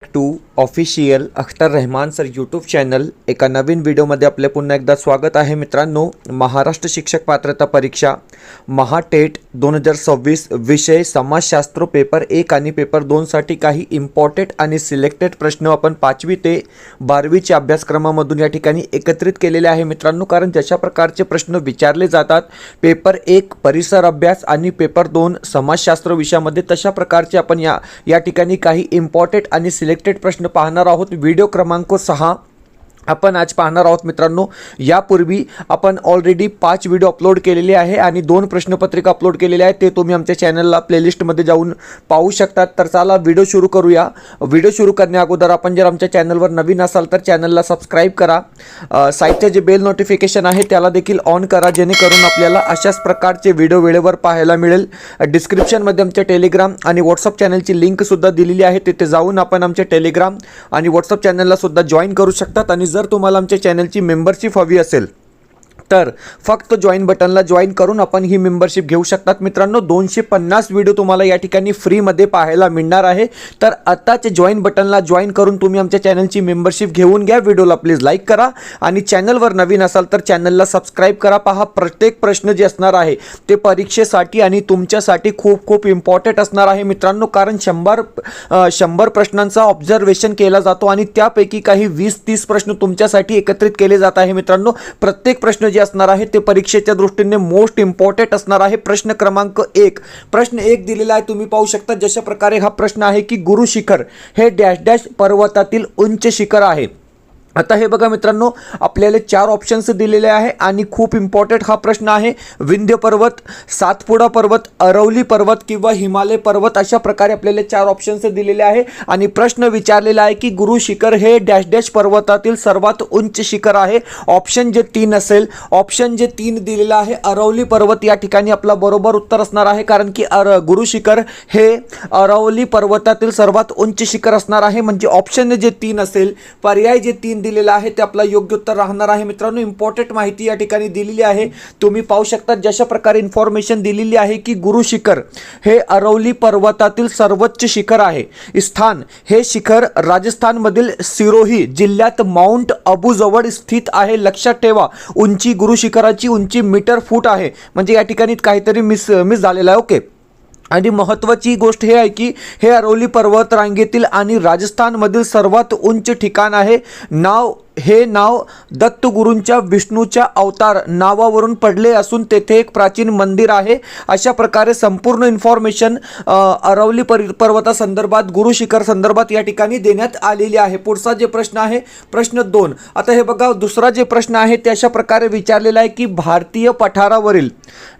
To official Akhtar Rahman sir YouTube channel एका नवीन व्हिडिओमध्ये आपले पुन्हा एकदा स्वागत आहे मित्रांनो। महाराष्ट्र शिक्षक पात्रता परीक्षा महाटेट 2026 विषय समाजशास्त्र पेपर 1 आणि पेपर 2 साठी काही इम्पॉर्टंट आणि सिलेक्टेड प्रश्न आपण 5वी ते 12वीच्या अभ्यासक्रमामधून या ठिकाणी एकत्रित केलेले आहे मित्रांनो। कारण जशा प्रकारचे प्रश्न विचारले जातात पेपर 1 परिसर अभ्यास आणि पेपर 2 समाजशास्त्र विषयामध्ये, तशा प्रकारचे आपण या ठिकाणी काही इम्पॉर्टंट आणि सिलेक्टेड प्रश्न पाहणार आहोत। व्हिडिओ क्रमांक 6 आपण आज पाहणार आहोत मित्रांनो। यापूर्वी आपण ऑलरेडी 5 व्हिडिओ अपलोड केलेले आहे आणि 2 प्रश्नपत्रिका अपलोड केलेले आहेत, ते तुम्ही आमच्या चॅनलला प्लेलिस्टमध्ये जाऊन पाहू शकतात। तर चला व्हिडिओ सुरू करूया। व्हिडिओ सुरू करण्या अगोदर आपण जर आमच्या चॅनलवर नवीन असाल तर चॅनलला सबस्क्राइब करा, साईडचे जे बेल नोटिफिकेशन आहे त्याला देखील ऑन करा, जेणेकरून आपल्याला अशाच प्रकारचे व्हिडिओ वेळेवर पाहायला मिळेल। डिस्क्रिप्शनमध्ये आमच्या टेलिग्राम आणि व्हॉट्सअप चॅनलची लिंक सुद्धा दिलेली आहे, तिथे जाऊन आपण आमच्या टेलिग्राम आणि व्हॉट्सअप चॅनलला सुद्धा जॉईन करू शकतात। आणि जर तुम्हाला आमच्या चॅनलची मेंबरशिप हवी असेल तर फक्त जॉईन बटनला जॉईन करून आपण ही मेंबरशिप घेऊ शकतात मित्रांनो। 250 व्हिडिओ तुम्हाला या ठिकाणी फ्रीमध्ये पाहायला मिळणार आहे। तर आताच जॉईन बटनला जॉईन करून तुम्ही आमच्या चॅनलची मेंबरशिप घेऊन घ्या। व्हिडिओला प्लीज लाईक करा आणि चॅनलवर नवीन असाल तर चॅनलला सबस्क्राइब करा। पहा, प्रत्येक प्रश्न जे असणार आहे ते परीक्षेसाठी आणि तुमच्यासाठी खूप खूप इम्पॉर्टंट असणार आहे मित्रांनो। कारण 100 प्रश्नांचा ऑब्झर्वेशन केला जातो आणि त्यापैकी काही 20-30 प्रश्न तुमच्यासाठी एकत्रित केले जात आहे मित्रांनो। प्रत्येक प्रश्न जे असणार आहे ते परीक्षेच्या दृष्टीने मोस्ट इम्पॉर्टंट असणार आहे। प्रश्न क्रमांक 1 प्रश्न 1 दिलेला आहे, तुम्ही पाहू शकता। जशा प्रकारे हा प्रश्न आहे की गुरु शिखर हे डॅश डॅश पर्वतातील उंच शिखर आहे। आता हे बघा मित्रांनो, आपल्याला 4 ऑप्शन्स दिलेले आहे आणि खूप इम्पॉर्टंट हा प्रश्न आहे। विंध्य पर्वत, सातपुडा पर्वत, अरवली पर्वत किंवा हिमालय पर्वत, अशा प्रकारे आपल्याला 4 ऑप्शन्स दिलेले आहे आणि प्रश्न विचारलेला आहे की गुरु शिखर हे डॅश डॅश पर्वतातील सर्वात उंच शिखर आहे। ऑप्शन जे 3 असेल, ऑप्शन जे 3 दिलेला आहे अरवली पर्वत, या ठिकाणी आपला बरोबर उत्तर असणार आहे। कारण की गुरु शिखर हे अरवली पर्वतातील सर्वात उंच शिखर असणार आहे। म्हणजे ऑप्शन जे 3 असेल, पर्याय जे 3 दिलेला आहे ते आपला योग्य उत्तर राहणार आहे मित्रांनो। इम्पॉर्टंट माहिती या ठिकाणी दिलेली आहे, तुम्ही पाहू शकता। जशा प्रकारे इन्फॉर्मेशन दिलेली आहे की गुरु शिखर हे अरवली पर्वतातील सर्वोच्च शिखर आहे। स्थान हे शिखर राजस्थानमधील सिरोही जिल्ह्यात माउंट अबू जवळ स्थित आहे। लक्षात ठेवा, उंची गुरु शिखराची उंची मीटर फूट आहे, म्हणजे या ठिकाणी काहीतरी मिस झालेला आहे। ओके, आणि महत्त्वाची गोष्ट हे आहे की हे अरवली पर्वत रांगेतील आणि राजस्थानमधील सर्वात उंच ठिकाण आहे। हे नाव दत्तगुरूंच्या विष्णूच्या अवतार नावावरून पडले असून तेथे एक प्राचीन मंदिर आहे। अशा प्रकारे संपूर्ण इन्फॉर्मेशन अरवली पर्वतासंदर्भात, गुरु शिखर संदर्भात या ठिकाणी देण्यात आलेली आहे। पुढचा जे प्रश्न आहे प्रश्न 2। आता हे बघा, दुसरा जे प्रश्न आहे ते अशा प्रकारे विचारलेला आहे की भारतीय पठारावरील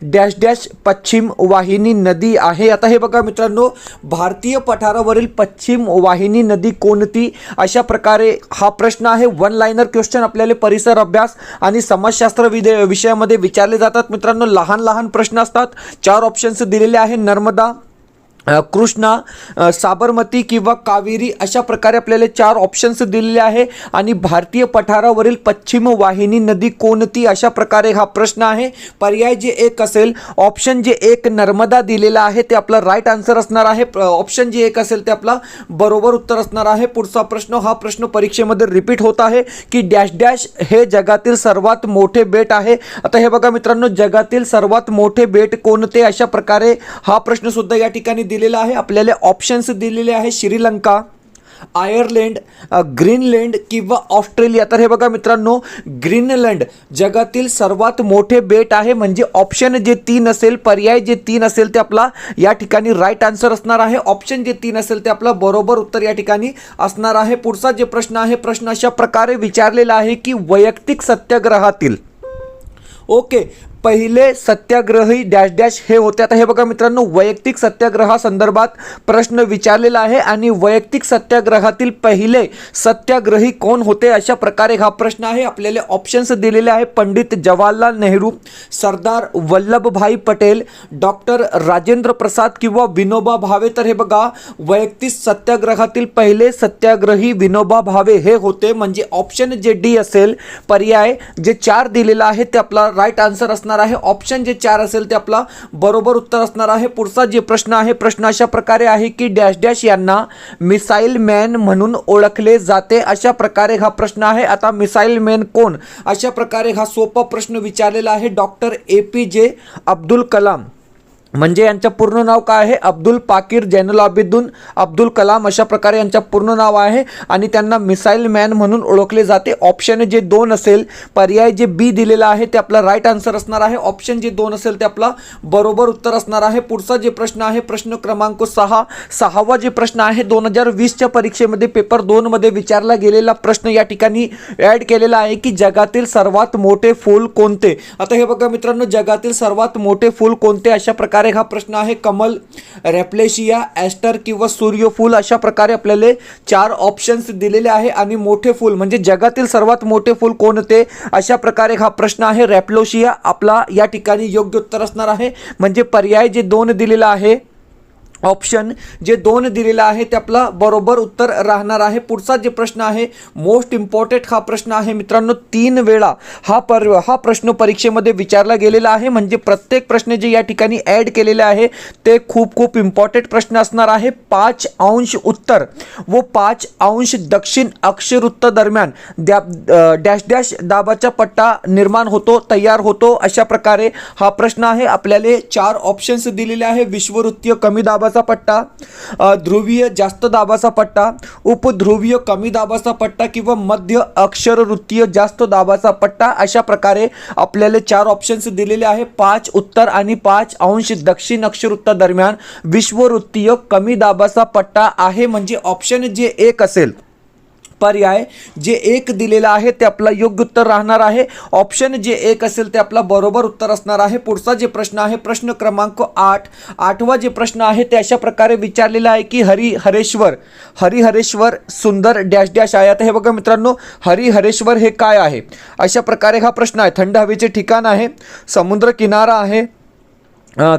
डॅश डॅश पश्चिम वाहिनी नदी आहे। आता हे बघा मित्रांनो, भारतीय पठारावरील पश्चिम वाहिनी नदी कोणती, अशा प्रकारे हा प्रश्न आहे। वन लाइनर क्वेश्चन आपल्याला परिसर अभ्यास आणि समाजशास्त्र विषयामध्ये विचारले जातात मित्रांनो। लहान लहान प्रश्न असतात। 4 ऑप्शन्स दिलेले आहे, नर्मदा, कृष्णा, साबरमती किंवा कावेरी, अशा प्रकारे आपल्याला 4 ऑप्शन्स दिलेले आहे। आणि भारतीय पठारावरील पश्चिम वाहिनी नदी कोणती, अशा प्रकारे हा प्रश्न आहे। पर्याय जे 1 असेल, ऑप्शन जे 1 नर्मदा दिलेला आहे ते आपला राईट आन्सर असणार आहे। ऑप्शन जे 1 असेल ते आपला बरोबर उत्तर असणार आहे। पुढचा प्रश्न, हा प्रश्न परीक्षेमध्ये रिपीट होत आहे की डॅश डॅश हे जगातील सर्वात मोठे बेट आहे। आता हे बघा मित्रांनो, जगातील सर्वात मोठे बेट कोणते, अशा प्रकारे हा प्रश्न सुद्धा या ठिकाणी दिलेला आहे। आपल्याला ऑप्शन्स दिलेले आहे, श्रीलंका, आयर्लंड, ग्रीनलँड किंवा ऑस्ट्रेलिया। तर हे बघा मित्रांनो, ग्रीनलँड जगातील सर्वात मोठे बेट आहे। म्हणजे ऑप्शन जे 3 असेल, पर्याय जे 3 असेल ते आपला या ठिकाणी राईट आन्सर असणार आहे। ऑप्शन जे 3 असेल ते आपला बरोबर उत्तर या ठिकाणी असणार आहे। पुढचा जे प्रश्न आहे, प्रश्न अशा प्रकारे विचारलेला आहे की वैयक्तिक सत्याग्रहातील पहिले सत्याग्रही डॅश डॅश हे होते। आता हे बघा मित्रांनो, वैयक्तिक सत्याग्रहासंदर्भात प्रश्न विचारलेला आहे आणि वैयक्तिक सत्याग्रहातील पहिले सत्याग्रही कोण होते, अशा प्रकारे हा प्रश्न आहे। आपल्याला ऑप्शन्स दिलेले आहे, पंडित जवाहरलाल नेहरू, सरदार वल्लभभाई पटेल, डॉक्टर राजेंद्र प्रसाद किंवा विनोबा भावे। तर हे बघा, वैयक्तिक सत्याग्रहातील पहिले सत्याग्रही विनोबा भावे हे होते। म्हणजे ऑप्शन जे डी असेल, पर्याय जे 4 दिलेला आहे ते आपला राईट आन्सर असणार असणार आहे ऑप्शन जे 4 असेल ते आपला बरोबर उत्तर असणार आहे. पुढचा जे प्रश्न आहे, प्रश्न अशा प्रकारे आहे की डॅश डॅश यांना मिसाईल मॅन म्हणून ओळखले जाते. अशा प्रकारे हा प्रश्न आहे. आता मिसाईल मॅन कोण, अशा प्रकारे हा सोपा प्रश्न विचारलेला आहे. डॉक्टर APJ अब्दुल कलाम, म्हणजे यांचं पूर्ण नाव काय आहे, अब्दुल पाकीर जैनुलाब्दीन अब्दुल कलाम अशा प्रकारे यांचं पूर्ण नाव आहे आणि त्यांना मिसाईल मॅन म्हणून ओळखले जाते. ऑप्शन जे 2 असेल, पर्याय जे बी दिलेला आहे ते आपला राईट आन्सर असणार आहे. ऑप्शन जे 2 असेल ते आपला बरोबर उत्तर असणार आहे. पुढचा जे प्रश्न आहे, प्रश्न क्रमांक 6, 6वा जे प्रश्न आहे 2020च्या परीक्षेमध्ये पेपर 2 मध्ये विचारला गेलेला प्रश्न या ठिकाणी ॲड केलेला आहे की जगातील सर्वात मोठे फूल कोणते. आता हे बघा मित्रांनो, जगातील सर्वात मोठे फूल कोणते, अशा प्रकारे हा प्रश्न आहे. कमल, रॅप्लेशिया, ॲस्टर किंवा सूर्यफूल, अशा प्रकारे आपल्याला 4 ऑप्शन्स दिलेले आहे. आणि मोठे फूल म्हणजे जगातील सर्वात मोठे फूल कोणते, अशा प्रकारे हा प्रश्न आहे. रॅप्लेशिया आपला या ठिकाणी योग्य उत्तर असणार आहे. म्हणजे पर्याय जे 2 दिलेला आहे, ऑप्शन जे 2 दिलेला आहे ते आपला बरोबर उत्तर राहणार आहे. पुढचा जे प्रश्न आहे, मोस्ट इम्पॉर्टंट हा प्रश्न आहे मित्रांनो. 3 वेळा हा प्रश्न परीक्षेमध्ये विचारला गेलेला आहे. म्हणजे प्रत्येक प्रश्न जे या ठिकाणी ॲड केलेले आहे ते खूप इम्पॉर्टंट प्रश्न असणार आहे. 5 अंश उत्तर व 5 अंश दक्षिण अक्षरवृत्त दरम्यान डॅश डॅश दाबाचा पट्टा निर्माण होतो, तयार होतो. अशा प्रकारे हा प्रश्न आहे. आपल्याला 4 ऑप्शन्स दिलेले आहे. विषुववृत्तीय कमी दाबाचा पट्टा, ध्रुवीय जास्त दाबाचा पट्टा, उपध्रुवीय कमी दाबाचा पट्टा किंवा मध्य अक्षरवृत्तीय जास्त दाबाचा पट्टा. अशा प्रकारे आपल्याला 4 ऑप्शन्स दिलेले आहे. 5 उत्तर आणि 5 अंश दक्षिण अक्षरवृत्त दरम्यान विषुववृत्तीय कमी दाबाचा पट्टा आहे. म्हणजे ऑप्शन जे 1 असेल, पर्याय जे 1 दिलेला आहे ते आपला योग्य उत्तर राहणार आहे. ऑप्शन जे 1 असेल ते आपला बरोबर उत्तर असणार आहे. पुढचा जे प्रश्न आहे, प्रश्न क्रमांक 8, 8वा जे प्रश्न आहे ते अशा प्रकारे विचारलेला आहे की हरिहरेश्वर सुंदर डॅश डॅश आहे. आता हे बघा मित्रांनो, हरिहरेश्वर हे काय आहे, अशा प्रकारे हा प्रश्न आहे. थंड हवेचे ठिकाण आहे, समुद्र किनारा आहे,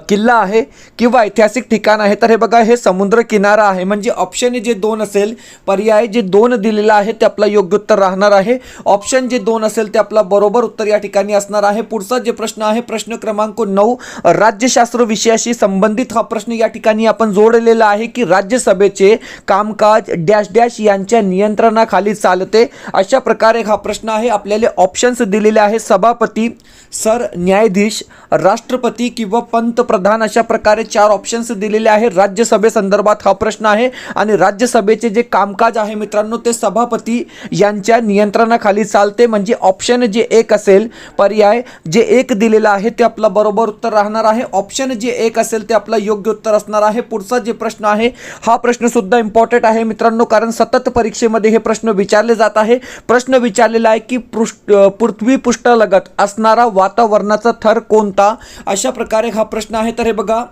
किल्ला आहे किंवा ऐतिहासिक ठिकाण आहे. तर हे बघा, हे समुद्र किनारा आहे. म्हणजे ऑप्शन जे 2 असेल, पर्याय जे 2 दिलेला आहे ते आपला योग्य उत्तर राहणार आहे. ऑप्शन जे 2 असेल ते आपला बरोबर उत्तर या ठिकाणी असणार आहे. पुढचा जे प्रश्न आहे, प्रश्न क्रमांक 9, राज्यशास्त्र विषयाशी संबंधित हा प्रश्न या ठिकाणी आपण जोडलेला आहे की राज्यसभेचे कामकाज डॅश डॅश यांच्या नियंत्रणाखाली चालते. अशा प्रकारे हा प्रश्न आहे. आपल्याला ऑप्शन्स दिलेले आहे. सभापती, सरन्यायाधीश, राष्ट्रपती किंवा पंतप्रधान. अशा प्रकारे 4 ऑप्शन्स दिलेले आहे. राज्यसभेसंदर्भात हा प्रश्न आहे आणि राज्यसभेचे जे कामकाज आहे मित्रांनो ते सभापती यांच्या नियंत्रणाखाली चालते. म्हणजे ऑप्शन जे 1 असेल, पर्याय जे 1 दिलेला आहे ते आपला बरोबर उत्तर राहणार आहे. ऑप्शन जे 1 असेल ते आपला योग्य उत्तर असणार आहे. पुढचा जे प्रश्न आहे, हा प्रश्न सुद्धा इम्पॉर्टंट आहे मित्रांनो, कारण सतत परीक्षेमध्ये हे प्रश्न विचारले जात आहे. प्रश्न विचारलेला आहे की पृथ्वी पृष्ठालगत असणारा वातावरणाचा थर कोणता, अशा प्रकारे हा प्रश्न आहे. तर हे बघा,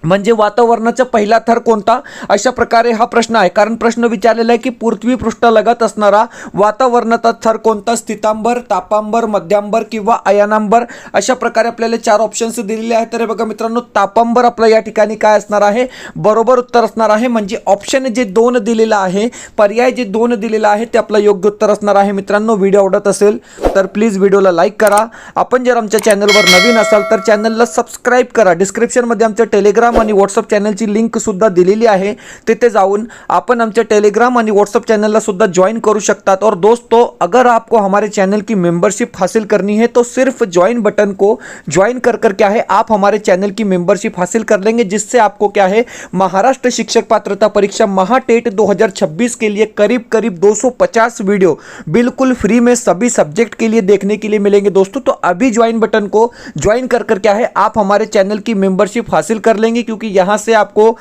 म्हणजे वातावरणाचा पहिला थर कोणता, अशा प्रकारे हा प्रश्न आहे. कारण प्रश्न विचारलेला आहे की पृथ्वी पृष्ठालगत असणारा वातावरणाचा थर कोणता, स्थितांबर, तापांबर, मध्यांबर किंवा अयानांबर. अशा प्रकारे आपल्याला 4 ऑप्शन्स दिलेले आहेत. तर हे बघा मित्रांनो, तापांबर आपलं या ठिकाणी काय असणार आहे, बरोबर उत्तर असणार आहे. म्हणजे ऑप्शन जे 2 दिलेला आहे, पर्याय जे 2 दिलेला आहे ते आपलं योग्य उत्तर असणार आहे. मित्रांनो, व्हिडिओ आवडत असेल तर प्लीज व्हिडिओला लाईक करा. आपण जर आमच्या चॅनलवर नवीन असाल तर चॅनलला सबस्क्राईब करा. डिस्क्रिप्शनमध्ये आमचं टेलिग्राम आणि व्हॉट्सअप चॅनलची लिंक सुद्धा दिलेली आहे. तिथे जाऊन आपण आमच्या टेलीग्राम आणि व्हाट्सअप चैनल सुद्धा ज्वाइन करू शकतात. और दोस्तों, अगर आपको हमारे चैनल की मेंबरशिप हासिल करनी है तो सिर्फ ज्वाइन बटन को ज्वाइन कर क्या है आप हमारे चैनल की मेंबरशिप हासिल कर लेंगे, जिससे आपको क्या है महाराष्ट्र शिक्षक पात्रता परीक्षा महाटेट 2026 के लिए करीब 250 वीडियो बिल्कुल फ्री में सभी सब्जेक्ट के लिए देखने के लिए मिलेंगे दोस्तों. तो अभी ज्वाइन बटन को ज्वाइन कर क्या है आप हमारे चैनल की मेंबरशिप हासिल कर लेंगे, क्योंकि यहाँ से आपको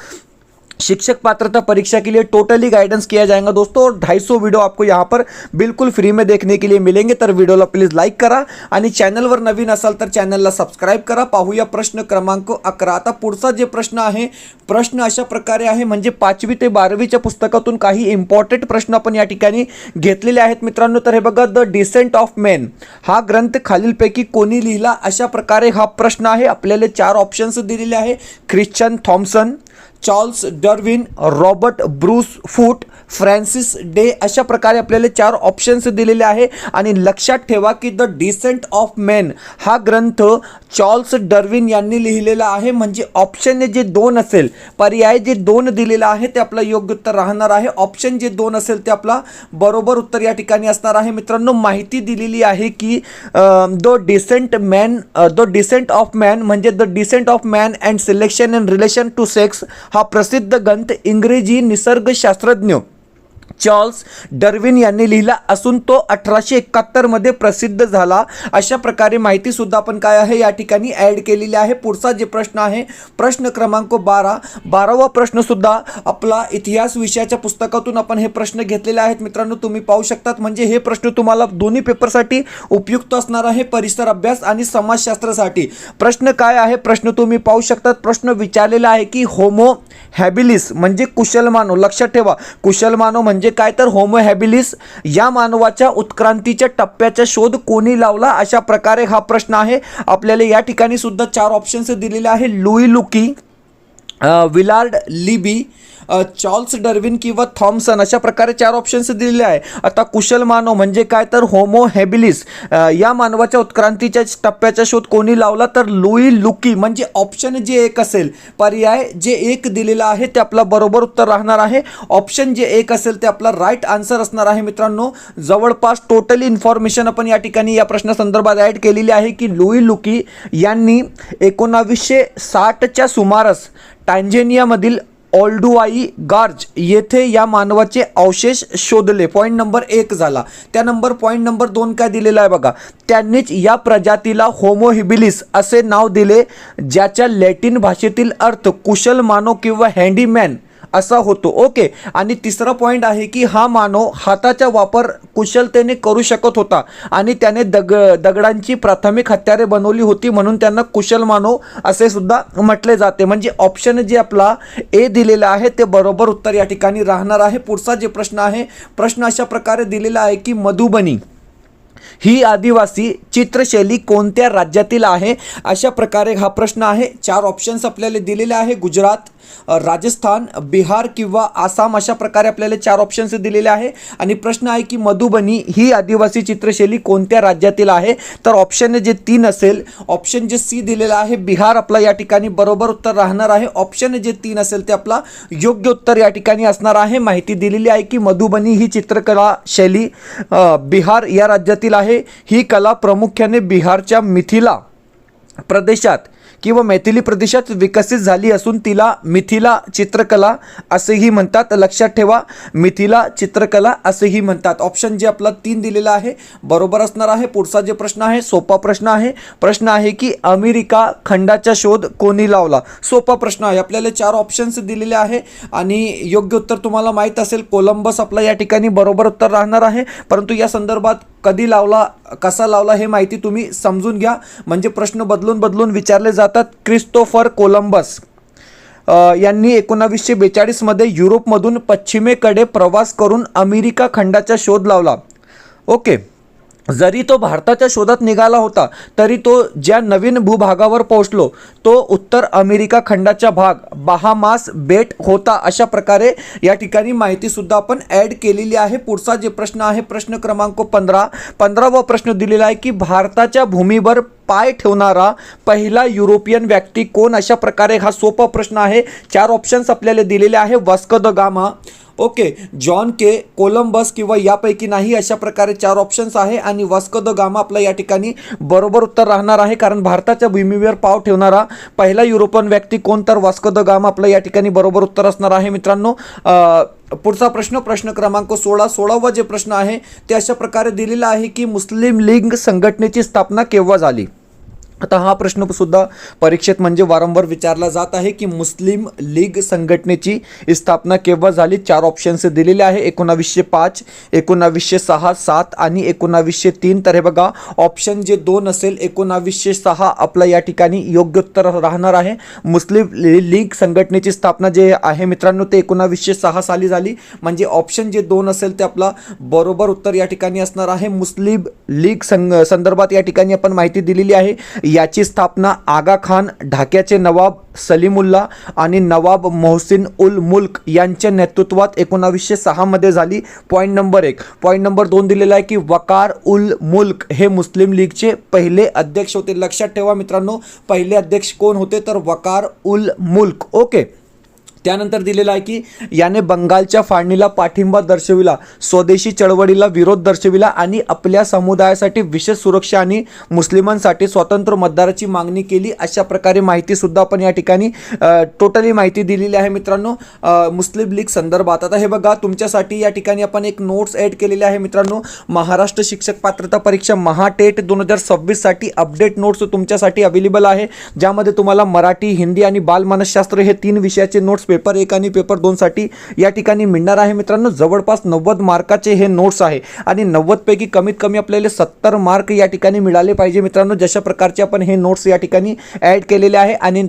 शिक्षक पात्रता परीक्षा के लिए टोटली गाइडेंस किया जाएगा दोस्तों. और 250 वीडियो आपको यहाँ पर बिल्कुल फ्री में देखने के लिए मिलेंगे. तर व्हिडिओला प्लीज लाईक करा आणि चॅनलवर नवीन असाल तर चॅनलला सबस्क्राईब करा. पाहूया प्रश्न क्रमांक 11. आता पुढचा जे प्रश्न आहे, प्रश्न अशा प्रकारे आहे, म्हणजे 5वी ते 12वीच्या पुस्तकातून काही इम्पॉर्टंट प्रश्न आपण या ठिकाणी घेतलेले आहेत मित्रांनो. तर हे बघा, द डिसेंट ऑफ मॅन हा ग्रंथ खालीलपैकी कोणी लिहिला, अशा प्रकारे हा प्रश्न आहे. आपल्याला 4 ऑप्शन्स दिलेले आहे. Christian Thomson, Charles Darwin, Robert Bruce Foot, Francis Day, अशा प्रकारे आपल्याला 4 ऑप्शन्स दिलेले आहे. आणि लक्षात ठेवा की द डिसेंट ऑफ मॅन हा ग्रंथ चार्ल्स डार्विन यांनी लिहिलेला आहे. म्हणजे ऑप्शन जे 2 असेल, पर्याय जे 2 दिलेला आहे ते आपलं योग्य उत्तर राहणार आहे. ऑप्शन जे 2 असेल ते आपला बरोबर उत्तर या ठिकाणी असणार आहे. मित्रांनो, माहिती दिलेली आहे की द डिसेंट ऑफ मॅन म्हणजे the descent of man and selection in relation to sex हा प्रसिद्ध ग्रंथ इंग्रजी निसर्गशास्त्रज्ञ चार्ल्स डार्विन यांनी लिहिला असून तो 1871 मध्ये प्रसिद्ध झाला. अशा प्रकारे माहिती सुद्धा आपण काय आहे या ठिकाणी ॲड केलेली आहे. पुढचा जे प्रश्न आहे प्रश्न क्रमांक 12वा प्रश्न सुद्धा आपला इतिहास विषयाच्या पुस्तकातून आपण हे प्रश्न घेतलेले आहेत. मित्रांनो, तुम्ही पाहू शकतात. म्हणजे हे प्रश्न तुम्हाला दोन्ही पेपरसाठी उपयुक्त असणार आहे, परिसर अभ्यास आणि समाजशास्त्रासाठी. प्रश्न काय आहे, प्रश्न तुम्ही पाहू शकतात. प्रश्न विचारलेला आहे की होमो हॅबिलिस म्हणजे कुशल मानव. लक्षात ठेवा, कुशल मानव म्हणजे काय तर होमो हॅबिलिस या मानवाच्या उत्क्रांतीच्या टप्प्याचा शोध कोणी लावला, अशा प्रकारे हा प्रश्न आहे. आपल्याला या ठिकाणी सुद्धा 4 ऑप्शन्स दिलेले आहे. लुई लुकी, विलार्ड लिबी, चार्ल्स डार्विन किंवा थॉम्सन, अशा प्रकारे 4 ऑप्शन्स दिलेले आहे. आता कुशल मानव म्हणजे काय तर होमो हॅबिलिस या मानवाच्या उत्क्रांतीच्या टप्प्याचा शोध कोणी लावला, तर लुई लुकी. म्हणजे ऑप्शन जे 1 असेल, पर्याय जे 1 दिलेला आहे ते आपला बरोबर उत्तर राहणार आहे. ऑप्शन जे 1 असेल ते आपला राईट आन्सर असणार आहे. मित्रांनो, जवळपास टोटल इन्फॉर्मेशन आपण या ठिकाणी या प्रश्नासंदर्भात ॲड केलेली आहे की लुई लुकी यांनी 1960च्या सुमारास टांझेनियामधील ओल्डुआई गार्ज येथे या मानवाचे अवशेष शोधले. पॉईंट नंबर 1 झाला. त्यानंतर पॉईंट नंबर 2 काय दिलेला आहे बघा. त्यांनीच या प्रजातीला होमो हॅबिलिस असे नाव दिले, ज्याच्या लॅटिन भाषेतील अर्थ कुशल मानव किंवा हँडीमॅन असा होतो. ओके. आणि तिसरा पॉईंट आहे की हा मानव हाताचा वापर कुशलतेने करू शकत होता आणि त्याने दगडांची प्राथमिक हत्यारे बनवली होती, म्हणून त्यांना कुशल मानव असे सुद्धा म्हटले जाते. म्हणजे ऑप्शन जे आपला ए दिलेला आहे ते बरोबर उत्तर या ठिकाणी राहणार आहे. पुढचा जे प्रश्न आहे, प्रश्न अशा प्रकारे दिलेला आहे की मधुबनी ही आदिवासी चित्रशैली कोणत्या राज्यातील आहे, अशा प्रकारे हा प्रश्न आहे. 4 ऑप्शन्स आपल्याला दिलेले आहे. गुजरात, राजस्थान, बिहार किंवा आसाम, अशा प्रकारे आपल्याला 4 ऑप्शन्स दिलेले आहे. आणि प्रश्न आहे की मधुबनी ही आदिवासी चित्रशैली कोणत्या राज्यातील आहे, तर ऑप्शन जे 3 असेल, ऑप्शन जे सी दिलेला आहे बिहार आपला या ठिकाणी बरोबर उत्तर राहणार आहे. ऑप्शन जे 3 असेल ते आपला योग्य उत्तर या ठिकाणी असणार आहे. माहिती दिलेली आहे की मधुबनी ही चित्रकला शैली बिहार या राज्यातील आहे. ही कला प्रामुख्याने बिहारच्या मिथिला प्रदेशात किंवा मैथिली प्रदेशात विकसित झाली असून तिला मिथिला चित्रकला असेही म्हणतात. लक्षात ठेवा, मिथिला चित्रकला असेही म्हणतात. ऑप्शन जे आपला 3 दिलेला आहे बरोबर असणार आहे. पुढचा जे प्रश्न आहे सोपा प्रश्न आहे. प्रश्न आहे की अमेरिका खंडाचा शोध कोणी लावला. सोपा प्रश्न आहे. आपल्याला 4 ऑप्शन्स दिलेले आहे आणि योग्य उत्तर तुम्हाला माहीत असेल, कोलंबस आपला या ठिकाणी बरोबर उत्तर राहणार आहे. परंतु या संदर्भात कधी लावला, कसा लावला हे माहिती तुम्ही समजून घ्या. म्हणजे प्रश्न बदलून विचारले जातात. क्रिस्तोफर कोलंबस यांनी 1942 मध्ये युरोपमधून पश्चिमेकडे प्रवास करून अमेरिका खंडाचा शोध लावला. ओके. जरी तो भारताच्या शोधात निघाला होता तरी तो ज्या नवीन भूभागावर पोहोचलो तो उत्तर अमेरिका खंडाचा भाग बहामास बेट होता. अशा प्रकारे या ठिकाणी माहिती सुद्धा आपण ॲड केलेली आहे. पुढचा जे प्रश्न आहे, प्रश्न क्रमांक 15वा प्रश्न दिलेला आहे की भारताच्या भूमीवर पाय ठेवणारा पहिला युरोपियन व्यक्ती कोण, अशा प्रकारे हा सोपा प्रश्न आहे. 4 ऑप्शन्स आपल्याला दिलेले आहे. Vasco the gamma, okay, John K, Columbus किंवा यापैकी नाही, अशा प्रकारे 4 ऑप्शन्स आहे. आणि वास्को द गामा आपला या ठिकाणी बरोबर उत्तर राहणार आहे, कारण भारताच्या भूमीवर पाव ठेवणारा पहिला युरोपियन व्यक्ती कोण, तर वास्को द गामा आपला या ठिकाणी बरोबर उत्तर असणार आहे. मित्रांनो, पुढचा प्रश्न, प्रश्न क्रमांक 16वा जे प्रश्न आहे ते अशा प्रकारे दिलेला आहे की मुस्लिम लीग संघटनेची स्थापना केव्हा झाली. आता हा प्रश्न सुद्धा परीक्षेत म्हणजे वारंवार विचारला जात आहे की मुस्लिम लीग संघटनेची स्थापना केव्हा झाली. 4 ऑप्शन्स दिलेले आहे. 1905, 1906, 7 आणि 1903. तर हे बघा, ऑप्शन जे 2 असेल 1906 आपला या ठिकाणी योग्य उत्तर राहणार आहे. मुस्लिम लीग संघटनेची स्थापना जे आहे मित्रांनो ते 1906 साली झाली. म्हणजे ऑप्शन जे 2 असेल ते आपला बरोबर उत्तर या ठिकाणी असणार आहे. मुस्लिम लीग संदर्भात या ठिकाणी आपण माहिती दिलेली आहे. याची स्थापना आगा खान, ढाक्याचे नवाब सलीमुल्ला आणि नवाब मोहसिन उल मुल्क यांच्या नेतृत्वात 1906 मध्ये झाली. Point number 1. पॉईंट नंबर 2 दिलेला आहे की वकार उल मुल्क हे मुस्लिम लीगचे पहिले अध्यक्ष होते. लक्षात ठेवा मित्रांनो, पहिले अध्यक्ष कोण होते तर वकार उल मुल्क. ओके. त्यानंतर दिलेला आहे की याने बंगालच्या फाळणीला पाठिंबा दर्शविला, स्वदेशी चळवळीला विरोध दर्शविला आणि आपल्या समुदायासाठी विशेष सुरक्षा आणि मुस्लिमांसाठी स्वतंत्र मतदाराची मागणी केली. अशा प्रकारे माहिती सुद्धा आपण या ठिकाणी टोटली माहिती दिलेली आहे मित्रांनो मुस्लिम लीग संदर्भात. आता हे बघा, तुमच्यासाठी या ठिकाणी आपण एक नोट्स ॲड केलेले आहे मित्रांनो. महाराष्ट्र शिक्षक पात्रता परीक्षा महाटेट 2026 साठी अपडेट नोट्स तुमच्यासाठी अवेलेबल आहे, ज्यामध्ये तुम्हाला मराठी, हिंदी आणि बालमानसशास्त्र हे 3 विषयाचे नोट्स पेपर 1 आणि पेपर 2 साठी या ठिकाणी मिळणार आहे मित्रांनो. जवळपास 90 मार्काचे हे नोट्स आहे आणि 90 पैकी कमीत कमी आपल्याला 70 मार्क या ठिकाणी मिळाले पाहिजे मित्रांनो. जशा प्रकारचे आपण हे नोट्स या ठिकाणी ॲड केलेले आहे आणि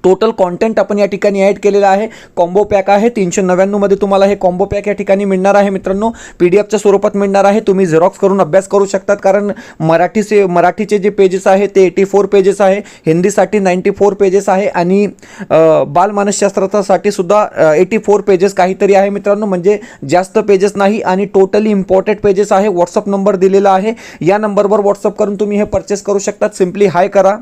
टोटल कॉन्टेंट आपण या ठिकाणी ॲड केलेला आहे. कॉम्बो पॅक आहे 399 मध्ये तुम्हाला हे कॉम्बो पॅक या ठिकाणी मिळणार आहे मित्रांनो. पीडीएफच्या स्वरूपात मिळणार आहे. तुम्ही झेरॉक्स करून अभ्यास करू शकतात, कारण मराठीचे जे पेजेस आहे ते 84 पेजेस आहे, हिंदीसाठी 94 पेजेस आहे आणि बालमानसशास्त्रासाठी सुद्धा 84 पेजेस काहीतरी आहे मित्रांनो, म्हणजे जास्त पेजेस नाही आणि टोटली इम्पॉर्टंट पेजेस आहे. व्हॉट्सअप नंबर दिलेला आहे, या नंबरवर व्हॉट्सअप करून तुम्ही हे परचेस करू शकतात. सिम्पली हाय करा,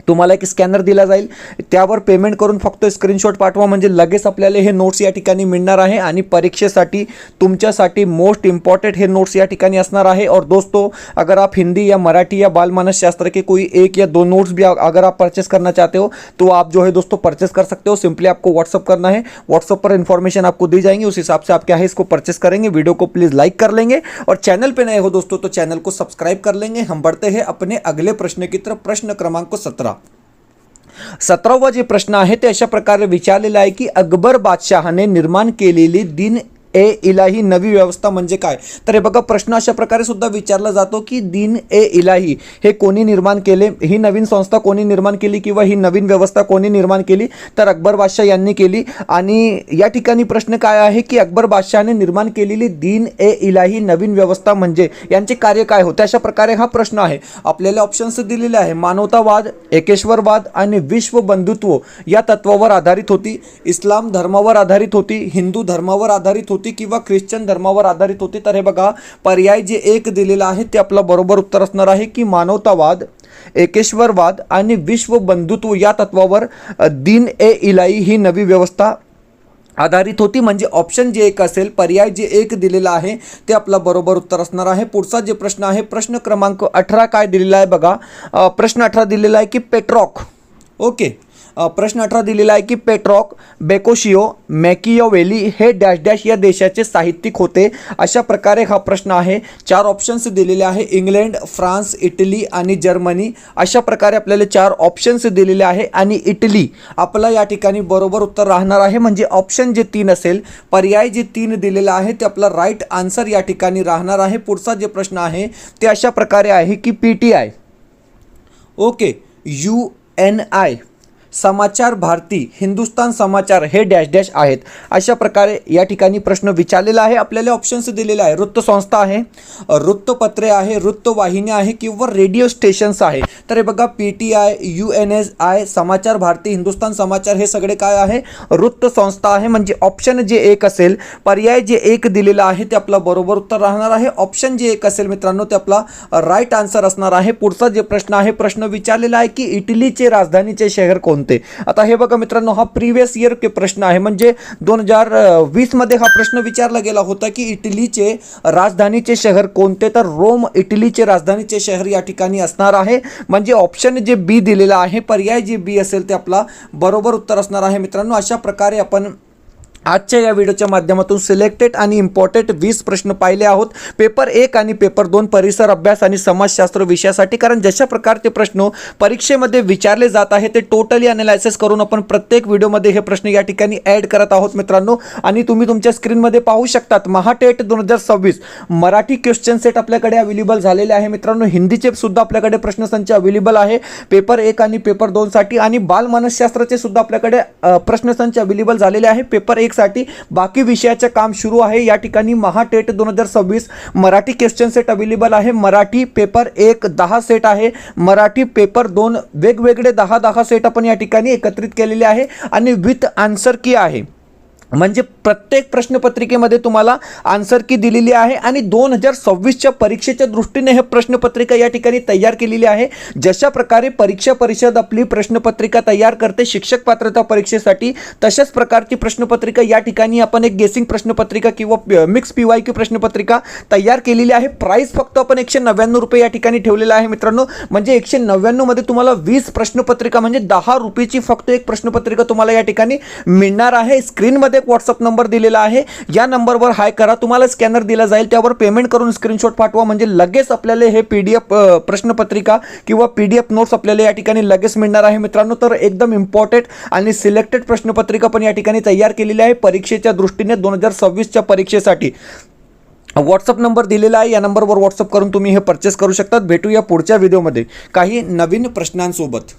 तुम्हाला एक स्कॅनर दिला जाईल, त्यावर पेमेंट करून फक्त स्क्रीनशॉट पाठवा, म्हणजे लगेच आपल्याला हे नोट्स या ठिकाणी मिळणार आहे आणि परीक्षेसाठी तुमच्यासाठी मोस्ट इंपॉर्टेंट हे नोट्स या ठिकाणी असणार है. और दोस्तों, अगर आप हिंदी या मराठी या बाल मानस शास्त्र के कोई 1 या 2 नोट्स भी अगर आप परचेस करना चाहते हो तो आप जो है दोस्तों परचेस कर सकते हो. सिंपली आपको व्हाट्सअप करना है, व्हाट्सअप पर इन्फॉर्मेशन आपको दी जाएंगी, उस हिसाब से आप क्या है इसको परचेस करेंगे. वीडियो को प्लीज़ लाइक कर लेंगे और चैनल पर नए हो दोस्तों तो चैनल को सब्सक्राइब कर लेंगे. हम बढ़ते हैं अपने अगले प्रश्न की तरफ. प्रश्न क्रमांक 17वा जे प्रश्न आहे ते अशा प्रकारे विचारलेला आहे की अकबर बादशहाने निर्माण केलेली दिन ए इलाही नवी व्यवस्था म्हणजे काय. तर हे बघा, प्रश्न अशा प्रकारे सुद्धा विचारला जातो की दिन ए इलाही हे कोणी निर्माण केले, ही नवीन संस्था कोणी निर्माण केली किंवा ही नवीन व्यवस्था कोणी निर्माण केली, तर अकबर बादशाह यांनी केली. आणि या ठिकाणी प्रश्न काय आहे की अकबर बादशहाने निर्माण केलेली दिन ए इलाही नवीन व्यवस्था म्हणजे यांचे कार्य काय होते. अशा प्रकारे हा प्रश्न आहे. आपल्याला ऑप्शन्स दिलेले आहे. मानवतावाद, एकेश्वरवाद आणि विश्व बंधुत्व या तत्वावर आधारित होती, इस्लाम धर्मावर आधारित होती, हिंदू धर्मावर आधारित होती किंवा ख्रिश्चन धर्मावर आधारित होती. तर हे बघा, पर्याय जे 1 दिलेला आहे ते आपला बरोबर उत्तर असणार आहे की मानवतावाद, एकेश्वरवाद आणि विश्व बंधुत्व या तत्वावर दिन ए इलाही ही नवी व्यवस्था आधारित होती. म्हणजे ऑप्शन जे 1 असेल, पर्याय जे 1 दिलेला आहे ते आपला बरोबर उत्तर असणार आहे. पुढचा जे प्रश्न आहे, प्रश्न क्रमांक 18 काय दिलेला आहे बघा. प्रश्न 18 दिलेला आहे की पेट्रॉक. ओके, प्रश्न 18 दिलेला आहे की पेट्रॉक, बेकोशियो, मॅकियावेली हे डॅश डॅश या देशाचे साहित्यिक होते. अशा प्रकारे हा प्रश्न आहे. 4 ऑप्शन्स दिलेले आहे, इंग्लंड, फ्रान्स, इटली आणि जर्मनी. अशा प्रकारे आपल्याला 4 ऑप्शन्स दिलेले आहे आणि इटली आपला या ठिकाणी बरोबर उत्तर राहणार आहे. म्हणजे ऑप्शन जे 3 असेल, पर्याय जे 3 दिलेला आहे ते आपला राईट आन्सर या ठिकाणी राहणार आहे. पुढचा जे प्रश्न आहे ते अशा प्रकारे आहे की PTI, ओके, UNI, समाचार भारती, हिंदुस्तान समाचार हे डॅश डॅश आहेत. अशा प्रकारे या ठिकाणी प्रश्न विचारलेला आहे. आपल्याला ऑप्शन्स दिलेले आहे. वृत्तसंस्था आहे, वृत्तपत्रे आहे, वृत्तवाहिन्या आहे किंवा रेडिओ स्टेशन्स आहे. तर हे बघा, PTI, UNI, समाचार भारती, हिंदुस्तान समाचार हे सगळे काय आहे, वृत्तसंस्था आहे. म्हणजे ऑप्शन जे 1 असेल, पर्याय जे 1 दिलेला आहे ते आपला बरोबर उत्तर राहणार आहे. ऑप्शन जे 1 असेल मित्रांनो ते आपला राईट आन्सर असणार आहे. पुढचा जे प्रश्न आहे, प्रश्न विचारलेला आहे की इटलीचे राजधानीचे शहर कोणते. आता हे बघा मित्रांनो, हा प्रीवियस इयर के प्रश्न आहे. म्हणजे 2020 मध्ये हा प्रश्न विचारला गेला होता की इटलीचे राजधानीचे शहर कोणते, तर रोम इटलीचे राजधानीचे शहर या ठिकाणी असणार आहे. म्हणजे ऑप्शन जे बी दिलेला आहे, पर्याय जे बी असेल ते आपला बरोबर उत्तर असणार आहे मित्रांनो. अशा प्रकारे आपण आजच्या या व्हिडिओच्या माध्यमातून सिलेक्टेड आणि इम्पॉर्टंट 20 प्रश्न पाहिले आहोत, पेपर 1 आणि पेपर 2 परिसर अभ्यास आणि समाजशास्त्र विषयासाठी. कारण जशा प्रकारचे प्रश्न परीक्षेमध्ये विचारले जात आहे ते टोटली अनालायसिस करून आपण प्रत्येक व्हिडिओमध्ये हे प्रश्न या ठिकाणी ॲड करत आहोत मित्रांनो. आणि तुम्ही तुमच्या स्क्रीनमध्ये पाहू शकतात, महाटेट 2026 मराठी क्वेश्चन सेट आपल्याकडे अवेलेबल झालेले आहे मित्रांनो. हिंदीचे सुद्धा आपल्याकडे प्रश्नसंच अवेलेबल आहे पेपर 1 आणि पेपर 2 साठी, आणि बालमानसशास्त्राचे सुद्धा आपल्याकडे प्रश्नसंच अवेलेबल झालेले आहे. पेपर 1 पब्लिकसाठी बाकी विषयाचं काम सुरू आहे। या ठिकाणी Mahatet 2026 Marathi question set available आहे। मराठी पेपर 1 10 सेट आहे, मराठी पेपर 2 वेगवेगळे 10 सेट आपण या ठिकाणी एकत्रित केलेले आहे आणि विथ आन्सर की आहे, म्हणजे प्रत्येक प्रश्नपत्रिकेमध्ये तुम्हाला आन्सर की दिलेली आहे आणि 2026च्या परीक्षेच्या दृष्टीने हे प्रश्नपत्रिका या ठिकाणी तयार केलेली आहे। जशा प्रकारे परीक्षा परिषद आपली प्रश्नपत्रिका तयार करते शिक्षक पात्रता परीक्षेसाठी, तशाच प्रकारची प्रश्नपत्रिका या ठिकाणी आपण एक गेसिंग प्रश्नपत्रिका किंवा मिक्स PYQ प्रश्नपत्रिका तयार केलेली आहे। प्राइस फक्त आपण 199 रुपये या ठिकाणी ठेवलेला आहे मित्रांनो, म्हणजे 199 मध्ये तुम्हाला 20 प्रश्नपत्रिका म्हणजे 10 रुपयाची फक्त एक प्रश्नपत्रिका तुम्हाला या ठिकाणी मिळणार आहे। स्क्रीनमध्ये व्हॉट्सअप नंबर दिलेला आहे, या नंबरवर हाय करा, तुम्हाला स्कॅनर दिला जाईल, त्यावर पेमेंट करून स्क्रीनशॉट पाठवा, म्हणजे लगेच आपल्याला हे PDF प्रश्नपत्रिका किंवा PDF नोट्स आपल्याला या ठिकाणी लगेच मिळणार आहे मित्रांनो। तर एकदम इम्पॉर्टंट आणि सिलेक्टेड प्रश्नपत्रिका पण या ठिकाणी तयार केलेली आहे परीक्षेच्या दृष्टीने 2026च्या परीक्षेसाठी। व्हॉट्सअप नंबर दिलेला आहे, या नंबरवर व्हॉट्सअप करून तुम्ही हे परचेस करू शकता। भेटूया पुढच्या व्हिडिओमध्ये काही नवीन प्रश्नांसोबत।